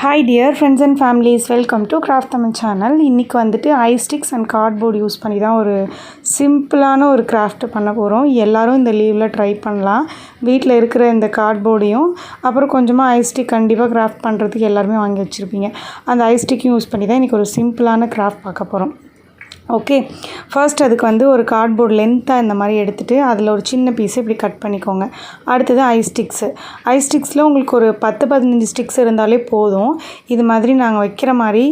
Hi dear friends and families, welcome to Craft Tamil channel. இன்னைக்கு வந்துட்டு ஐ sticks and cardboard use பண்ணி தான் ஒரு சிம்பிளான ஒரு கிராஃப்ட் பண்ண போகிறோம். எல்லாரும் இந்த லீவில் ட்ரை பண்ணலாம். வீட்டில் இருக்கிற இந்த கார்ட்போர்டையும் அப்புறம் கொஞ்சமாக ஐ ஸ்டிக் கண்டிப்பாக கிராஃப்ட் பண்ணுறதுக்கு எல்லாருமே வாங்கி வச்சுருப்பீங்க. அந்த ஐ ஸ்டிக்கையும் யூஸ் பண்ணி தான் இன்றைக்கி ஒரு சிம்பிளான கிராஃப்ட் பார்க்க போகிறோம். ஓகே, ஃபர்ஸ்ட் அதுக்கு வந்து ஒரு கார்ட்போர்ட் லென்த்தாக இந்த மாதிரி எடுத்துகிட்டு அதில் ஒரு சின்ன பீஸை இப்படி கட் பண்ணிக்கோங்க. அடுத்தது ஐ ஸ்டிக்ஸில் உங்களுக்கு ஒரு 10-15 ஸ்டிக்ஸ் இருந்தாலே போதும். இது மாதிரி நாங்கள் வைக்கிற மாதிரி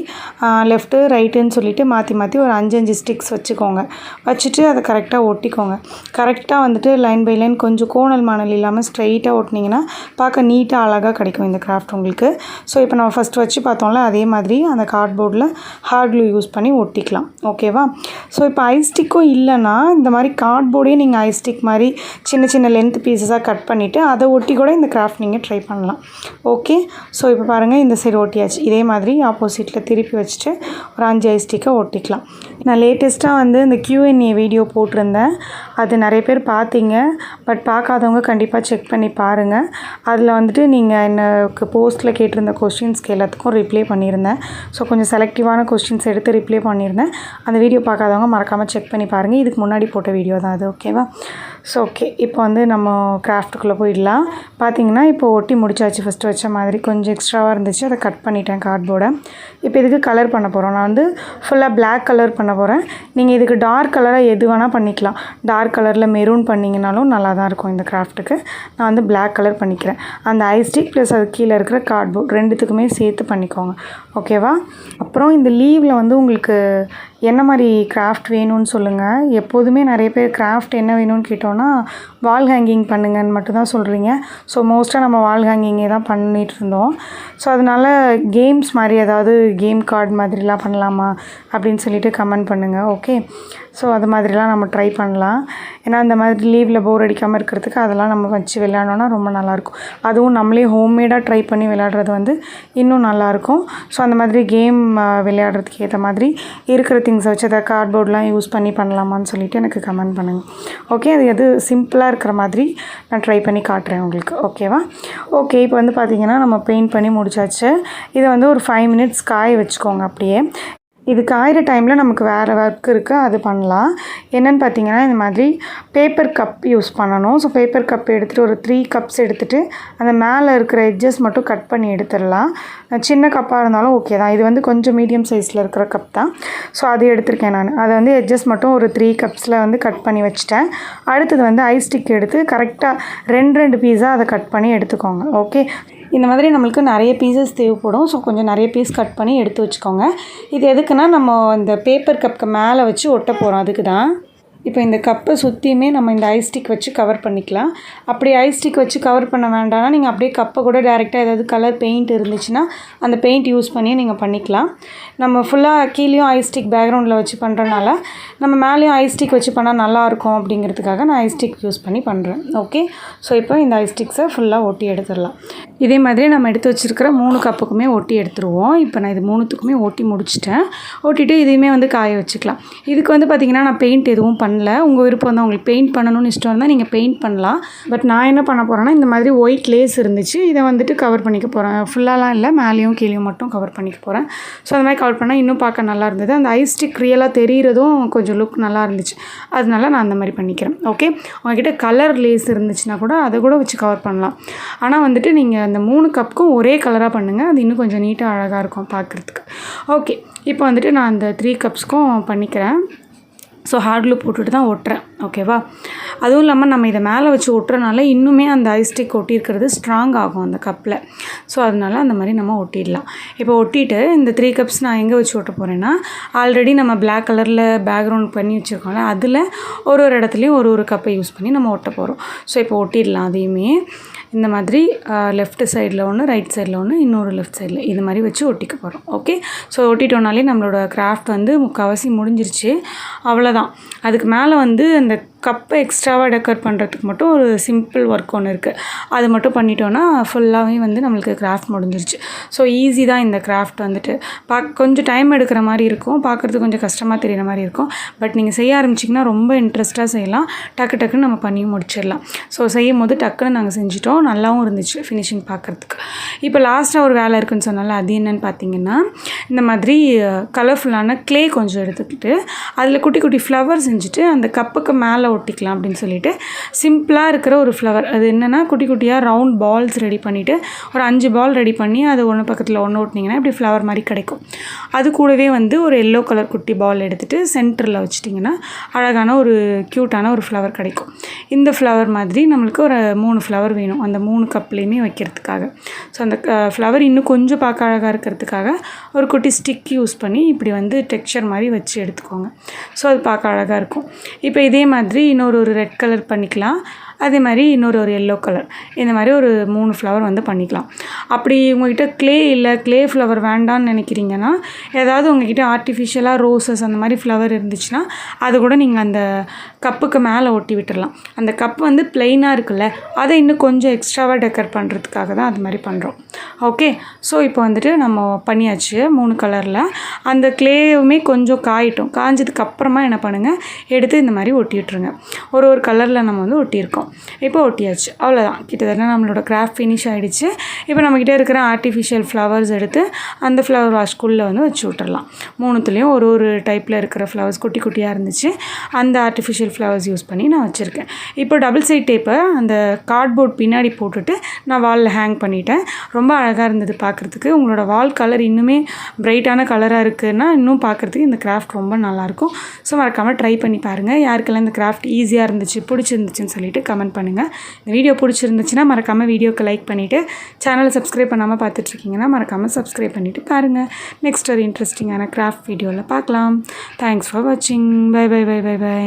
லெஃப்ட்டு ரைட்டுன்னு சொல்லிவிட்டு மாற்றி மாற்றி ஒரு 5 ஸ்டிக்ஸ் வச்சுக்கோங்க. வச்சுட்டு அதை கரெக்டாக ஒட்டிக்கோங்க. கரெக்டாக வந்துட்டு லைன் பை லைன் கொஞ்சம் கோணல் மானல் இல்லாமல் ஸ்ட்ரைட்டாக ஒட்டினீங்கன்னா பார்க்க நீட்டாக அழகாக கிடைக்கும் இந்த கிராஃப்ட் உங்களுக்கு. ஸோ இப்போ நம்ம ஃபஸ்ட்டு வச்சு பார்த்தோம்ல அதே மாதிரி அந்த கார்ட்போர்டில் ஹார்ட் க்ளூ யூஸ் பண்ணி ஒட்டிக்கலாம். ஓகேவா? ஸோ இப்போ ஐ ஸ்டிக்கும் இல்லைன்னா இந்த மாதிரி கார்ட்போர்டே நீங்கள் ஐ ஸ்டிக் மாதிரி சின்ன சின்ன லென்த் பீஸஸாக கட் பண்ணிவிட்டு அதை ஒட்டி கூட இந்த கிராஃப்ட் நீங்கள் ட்ரை பண்ணலாம். ஓகே, ஸோ இப்போ பாருங்கள் இந்த சைடு ஒட்டியாச்சு. இதே மாதிரி ஆப்போசிட்டில் திருப்பி வச்சுட்டு ஒரு 5 ஐ ஸ்டிக்கை ஒட்டிக்கலாம். நான் லேட்டஸ்ட்டாக வந்து இந்த Q&A வீடியோ போட்டிருந்தேன். அது நிறைய பேர் பார்த்தீங்க. பட் பார்க்காதவங்க கண்டிப்பாக செக் பண்ணி பாருங்கள். அதில் வந்துட்டு நீங்கள் எனக்கு போஸ்ட்டில் கேட்டிருந்த கொஸ்டின்ஸ்க்கு எல்லாத்துக்கும் ரிப்ளை பண்ணியிருந்தேன். ஸோ கொஞ்சம் செலக்டிவான கொஸ்டின்ஸ் எடுத்து ரிப்ளை பண்ணியிருந்தேன். அந்த வீடியோ பார்க்காதவங்க மறக்காமல் செக் பண்ணி பாருங்கள். இதுக்கு முன்னாடி போட்ட வீடியோ தான் அது. ஓகேவா? ஸோ ஓகே, இப்போ வந்து நம்ம கிராஃப்ட்டுக்குள்ளே போயிடலாம். பார்த்தீங்கன்னா இப்போ ஒட்டி முடிச்சாச்சு. ஃபஸ்ட்டு வச்ச மாதிரி கொஞ்சம் எக்ஸ்ட்ராவாக இருந்துச்சு, அதை கட் பண்ணிட்டேன் கார்ட்போர்டை. இப்போ இதுக்கு கலர் பண்ண போகிறோம். நான் வந்து ஃபுல்லாக பிளாக் கலர் பண்ண போகிறேன். நீங்கள் இதுக்கு டார்க் கலராக எது வேணால் பண்ணிக்கலாம். டார்க் கலரில் மெரூன் பண்ணிங்கனாலும் நல்லா தான் இருக்கும் இந்த கிராஃப்ட்டுக்கு. நான் வந்து பிளாக் கலர் பண்ணிக்கிறேன். அந்த ஐ ஸ்டிக் ப்ளஸ் அது கீழே இருக்கிற கார்ட்போர்ட் ரெண்டுத்துக்குமே சேர்த்து பண்ணிக்கோங்க. ஓகேவா? அப்புறம் இந்த லீவில் வந்து உங்களுக்கு என்ன மாதிரி கிராஃப்ட் வேணும்னு சொல்லுங்கள். எப்போதுமே நிறைய பேர் கிராஃப்ட் என்ன வேணும்னு கேட்டோன்னா வால் ஹேங்கிங் பண்ணுங்கன்னு மட்டும்தான் சொல்கிறீங்க. ஸோ மோஸ்ட்டாக நம்ம வால் ஹேங்கிங்கே தான் பண்ணிகிட்டு இருந்தோம். ஸோ அதனால் கேம்ஸ் மாதிரி ஏதாவது கேம் கார்டு மாதிரிலாம் பண்ணலாமா அப்படின்னு சொல்லிட்டு கமெண்ட் பண்ணுங்கள். ஓகே, ஸோ அது மாதிரிலாம் நம்ம ட்ரை பண்ணலாம். ஏன்னா இந்த மாதிரி லீவில் போர் அடிக்காமல் இருக்கிறதுக்கு அதெல்லாம் நம்ம வச்சு விளையாடணுன்னா ரொம்ப நல்லாயிருக்கும். அதுவும் நம்மளே ஹோம்மேடாக ட்ரை பண்ணி விளையாடுறது வந்து இன்னும் நல்லாயிருக்கும். ஸோ அந்த மாதிரி கேம் விளையாடுறதுக்கு ஏற்ற மாதிரி இருக்கிற திங்ஸை வச்சு அதை கார்ட்போர்ட்லாம் யூஸ் பண்ணி பண்ணலாமான்னு சொல்லிவிட்டு எனக்கு கமெண்ட் பண்ணுங்கள். ஓகே, அது எது சிம்பிளாக இருக்கிற மாதிரி நான் ட்ரை பண்ணி காட்டுறேன் உங்களுக்கு. ஓகேவா? ஓகே, இப்போ வந்து பார்த்திங்கன்னா நம்ம பெயிண்ட் பண்ணி முடிச்சாச்சு. இதை வந்து ஒரு 5 மினிட்ஸ் காய வச்சுக்கோங்க. அப்படியே இது காயிற டைமில் நமக்கு வேறு ஒர்க் இருக்குது, அது பண்ணலாம். என்னென்னு பார்த்தீங்கன்னா இந்த மாதிரி பேப்பர் கப் யூஸ் பண்ணணும். ஸோ பேப்பர் கப் எடுத்துகிட்டு ஒரு 3 கப்ஸ் எடுத்துகிட்டு அந்த மேலே இருக்கிற எட்ஜஸ் மட்டும் கட் பண்ணி எடுத்துடலாம். சின்ன கப்பாக இருந்தாலும் ஓகே தான். இது வந்து கொஞ்சம் மீடியம் சைஸில் இருக்கிற கப் தான். ஸோ அது எடுத்திருக்கேன் நான். அதை வந்து எட்ஜஸ் மட்டும் ஒரு 3 கப்ஸில் வந்து கட் பண்ணி வச்சுட்டேன். அடுத்தது வந்து ஐ ஸ்டிக் எடுத்து கரெக்டாக 2 பீஸாக அதை கட் பண்ணி எடுத்துக்கோங்க. ஓகே, இந்த மாதிரி நம்மளுக்கு நிறைய பீசஸ் தேவைப்படும். ஸோ கொஞ்சம் நிறைய பீஸ் கட் பண்ணி எடுத்து வச்சுக்கோங்க. இது எதுக்குன்னா நம்ம இந்த பேப்பர் கப்புக்கு மேலே வச்சு ஒட்ட போகிறோம், அதுக்கு தான். இப்போ இந்த கப்பை சுற்றியுமே நம்ம இந்த ஐ ஸ்டிக் வச்சு கவர் பண்ணிக்கலாம். அப்படி ஐ ஸ்டிக் வச்சு கவர் பண்ண வேண்டாம்னா நீங்கள் அப்படியே கப்பை கூட டேரெக்டாக ஏதாவது கலர் பெயிண்ட் இருந்துச்சுன்னா அந்த பெயிண்ட் யூஸ் பண்ணி நீங்கள் பண்ணிக்கலாம். நம்ம ஃபுல்லாக கீழேயும் ஐ ஸ்டிக் பேக்ரவுண்டில் வச்சு பண்ணுறனால நம்ம மேலேயும் ஐ ஸ்டிக் வச்சு பண்ணால் நல்லாயிருக்கும் அப்படிங்கிறதுக்காக நான் ஐ ஸ்டிக் யூஸ் பண்ணி பண்ணுறேன். ஓகே, ஸோ இப்போ இந்த ஐ ஸ்டிக்ஸை ஃபுல்லாக ஒட்டி எடுத்துடலாம். இதே மாதிரி நம்ம எடுத்து வச்சுருக்கிற 3 கப்புக்குமே ஒட்டி எடுத்துருவோம். இப்போ நான் இது 3த்துக்குமே ஒட்டி முடிச்சிட்டேன். ஒட்டிட்டு இதையுமே வந்து காய வச்சுக்கலாம். இதுக்கு வந்து பார்த்திங்கன்னா நான் பெயிண்ட் எதுவும் பண்ணல. உங்கள் விருப்பம் தான். உங்களுக்கு பெயிண்ட் பண்ணணும்னு இஷ்டம் இருந்தால் நீங்கள் பெயிண்ட் பண்ணலாம். பட் நான் என்ன பண்ண போகிறேன்னா இந்த மாதிரி ஒயிட் லேஸ் இருந்துச்சு, இதை வந்துட்டு கவர் பண்ணிக்க போகிறேன். ஃபுல்லாலாம் இல்லை, மேலேயும் கீழேயும் மட்டும் கவர் பண்ணிக்க போகிறேன். ஸோ அந்த மாதிரி கவர் பண்ணால் இன்னும் பார்க்க நல்லா இருந்தது. அந்த ஐ ஸ்டிக் ரியலாக தெரிகிறதும் கொஞ்சம் லுக் நல்லா இருந்துச்சு. அதனால நான் அந்த மாதிரி பண்ணிக்கிறேன். ஓகே, உங்கள்கிட்ட கலர் லேஸ் இருந்துச்சுன்னா கூட அதை கூட வச்சு கவர் பண்ணலாம். ஆனால் வந்துட்டு நீங்கள் அந்த 3 கப்புக்கும் ஒரே கலராக பண்ணுங்கள். அது இன்னும் கொஞ்சம் நீட்டாக அழகாக இருக்கும் பார்க்குறதுக்கு. ஓகே, இப்போ வந்துட்டு நான் அந்த 3 கப்ஸ்க்கும் பண்ணிக்கிறேன். ஸோ ஹார்ட் க்ளூ போட்டுட்டு தான் ஒட்டுறேன். ஓகேவா? அதுவும் இல்லாமல் நம்ம இதை மேலே வச்சு ஒட்டுறனால இன்னுமே அந்த ஐ ஸ்டிக் ஒட்டியிருக்கிறது ஸ்ட்ராங் ஆகும் அந்த கப்பில். ஸோ அதனால அந்த மாதிரி நம்ம ஒட்டிடலாம். இப்போ ஒட்டிட்டு இந்த 3 கப்ஸ் நான் எங்கே வச்சு ஒட்ட போகிறேன்னா ஆல்ரெடி நம்ம பிளாக் கலரில் பேக்ரவுண்ட் பண்ணி வச்சுருக்கோம்ல அதில் ஒரு இடத்துலையும் ஒரு கப்பை யூஸ் பண்ணி நம்ம ஒட்ட போகிறோம். ஸோ இப்போ ஒட்டிடலாம். அதையுமே இந்த மாதிரி லெஃப்ட் சைடில் ஒன்று, ரைட் சைடில் ஒன்று, இன்னொரு லெஃப்ட் சைடில் இது மாதிரி வச்சு ஒட்டிக்க போகிறோம். ஓகே, ஸோ ஒட்டிட்டோனாலே நம்மளோட கிராஃப்ட் வந்து முக்கால்வாசி முடிஞ்சிருச்சு. அவ்வளோதான். அதுக்கு மேலே வந்து அந்த கப்பை எக்ஸ்ட்ராவாக டெக்கர் பண்ணுறதுக்கு மட்டும் ஒரு சிம்பிள் ஒர்க் ஒன்று இருக்குது. அது மட்டும் பண்ணிட்டோன்னா ஃபுல்லாகவே வந்து நம்மளுக்கு கிராஃப்ட் முடிஞ்சிருச்சு. ஸோ ஈஸி தான் இந்த கிராஃப்ட் வந்துட்டு. கொஞ்சம் டைம் எடுக்கிற மாதிரி இருக்கும், பார்க்குறதுக்கு கொஞ்சம் கஷ்டமாக தெரிகிற மாதிரி இருக்கும். பட் நீங்கள் செய்ய ஆரம்பிச்சிங்கன்னா ரொம்ப இன்ட்ரெஸ்ட்டாக செய்யலாம், டக்குன்னு நம்ம பண்ணி முடிச்சிடலாம். ஸோ செய்யும் போது டக்குன்னு நாங்கள் செஞ்சிட்டோம், நல்லாவும் இருந்துச்சு ஃபினிஷிங் பார்க்குறதுக்கு. இப்போ லாஸ்ட்டாக ஒரு வேலை இருக்குதுன்னு சொன்னால அது என்னென்னு பார்த்தீங்கன்னா, இந்த மாதிரி கலர்ஃபுல்லான க்ளே கொஞ்சம் எடுத்துக்கிட்டு அதில் குட்டி குட்டி ஃப்ளவர் செஞ்சுட்டு அந்த கப்புக்கு மேலே ஒட்டிக்கலாம் அப்படின்னு சொல்லிட்டு சிம்பிளாக இருக்கிற ஒரு ஃப்ளவர். அது என்னென்னா குட்டி குட்டியாக ரவுண்ட் பால்ஸ் ரெடி பண்ணிவிட்டு ஒரு 5 பால் ரெடி பண்ணி அது ஒன்று பக்கத்தில் ஒன்று ஓட்டினீங்கன்னா இப்படி ஃப்ளவர் மாதிரி கிடைக்கும். அது கூடவே வந்து ஒரு எல்லோ கலர் குட்டி பால் எடுத்துகிட்டு சென்டரில் வச்சிட்டிங்கன்னா அழகான ஒரு க்யூட்டான ஒரு ஃப்ளவர் கிடைக்கும். இந்த ஃப்ளவர் மாதிரி நம்மளுக்கு ஒரு 3 ஃப்ளவர் வேணும் அந்த 3 கப்லேயுமே வைக்கிறதுக்காக. ஸோ அந்த ஃப்ளவர் இன்னும் கொஞ்சம் பார்க்க அழகாக இருக்கிறதுக்காக ஒரு குட்டி ஸ்டிக் யூஸ் பண்ணி இப்படி வந்து டெக்ஸ்சர் மாதிரி வச்சு எடுத்துக்கோங்க. ஸோ அது பார்க்க அழகாக இருக்கும். இப்போ இதே மாதிரி இன்னொரு ரெட் கலர் பண்ணிக்கலாம், அதே மாதிரி இன்னொரு எல்லோ கலர், இந்த மாதிரி ஒரு 3 ஃப்ளவர் வந்து பண்ணிக்கலாம். அப்படி உங்கள்கிட்ட க்ளே இல்லை, க்ளே ஃப்ளவர் வேண்டான்னு நினைக்கிறீங்கன்னா ஏதாவது உங்கள்கிட்ட ஆர்டிஃபிஷியலாக ரோசஸ் அந்த மாதிரி ஃப்ளவர் இருந்துச்சுன்னா அது கூட நீங்கள் அந்த கப்புக்கு மேலே ஒட்டி விட்டுடலாம். அந்த கப் வந்து ப்ளெயினாக இருக்குல்ல, அதை இன்னும் கொஞ்சம் எக்ஸ்ட்ராவாக டெக்கர் பண்ணுறதுக்காக தான் அது மாதிரி பண்ணுறோம். ஓகே, ஸோ இப்போ வந்துட்டு நம்ம பண்ணியாச்சு 3 கலரில். அந்த க்ளேவுமே கொஞ்சம் காயிட்டும், காஞ்சதுக்கு அப்புறமா என்ன பண்ணுங்கள், எடுத்து இந்த மாதிரி ஒட்டி விட்டுருங்க. ஒரு கலரில் நம்ம வந்து ஒட்டியிருக்கோம். இப்போ ஒட்டியாச்சு, அவ்வளோதான். கிட்டத்தட்ட நம்மளோட கிராஃப்ட் ஃபினிஷ் ஆகிடுச்சு. இப்போ நம்மக்கிட்ட இருக்கிற ஆர்டிஃபிஷியல் ஃப்ளவர்ஸ் எடுத்து அந்த ஃப்ளவர் வாஷ்குள்ளே வந்து வச்சு விட்டுறலாம். 3துலேயும் ஒரு டைப்பில் இருக்கிற ஃப்ளவர்ஸ் குட்டி குட்டியாக இருந்துச்சு, அந்த ஆர்டிஃபிஷியல் ஃப்ளவர்ஸ் யூஸ் பண்ணி நான் வச்சுருக்கேன். இப்போ டபுள் சைட் டேப்பை அந்த கார்ட்போர்ட் பின்னாடி போட்டுட்டு நான் வாலில் ஹேங் பண்ணிட்டேன். ரொம்ப அழகாக இருந்தது பார்க்குறதுக்கு. உங்களோட வால் கலர் இன்னுமே பிரைட்டான கலராக இருக்குதுன்னா இன்னும் பார்க்குறதுக்கு இந்த கிராஃப்ட் ரொம்ப நல்லாயிருக்கும். ஸோ மறக்காமல் ட்ரை பண்ணி பாருங்கள். யாருக்கெல்லாம் இந்த கிராஃப்ட் ஈஸியாக இருந்துச்சு, பிடிச்சிருந்துச்சுன்னு சொல்லிட்டு கமெண்ட் பண்ணுங்கள். இந்த வீடியோ பிடிச்சிருந்துச்சுன்னா மறக்காமல் வீடியோக்கு லைக் பண்ணிவிட்டு, சேனலை சப்ஸ்கிரைப் பண்ணாமல் பார்த்துட்ருக்கீங்கன்னா மறக்காமல் சப்ஸ்கிரைப் பண்ணிவிட்டு பாருங்கள். நெக்ஸ்ட் ஒரு இன்ட்ரெஸ்டிங்கான கிராஃப்ட் வீடியோவில் பார்க்கலாம். தேங்க்ஸ் ஃபார் வாட்சிங். Bye bye bye bye by.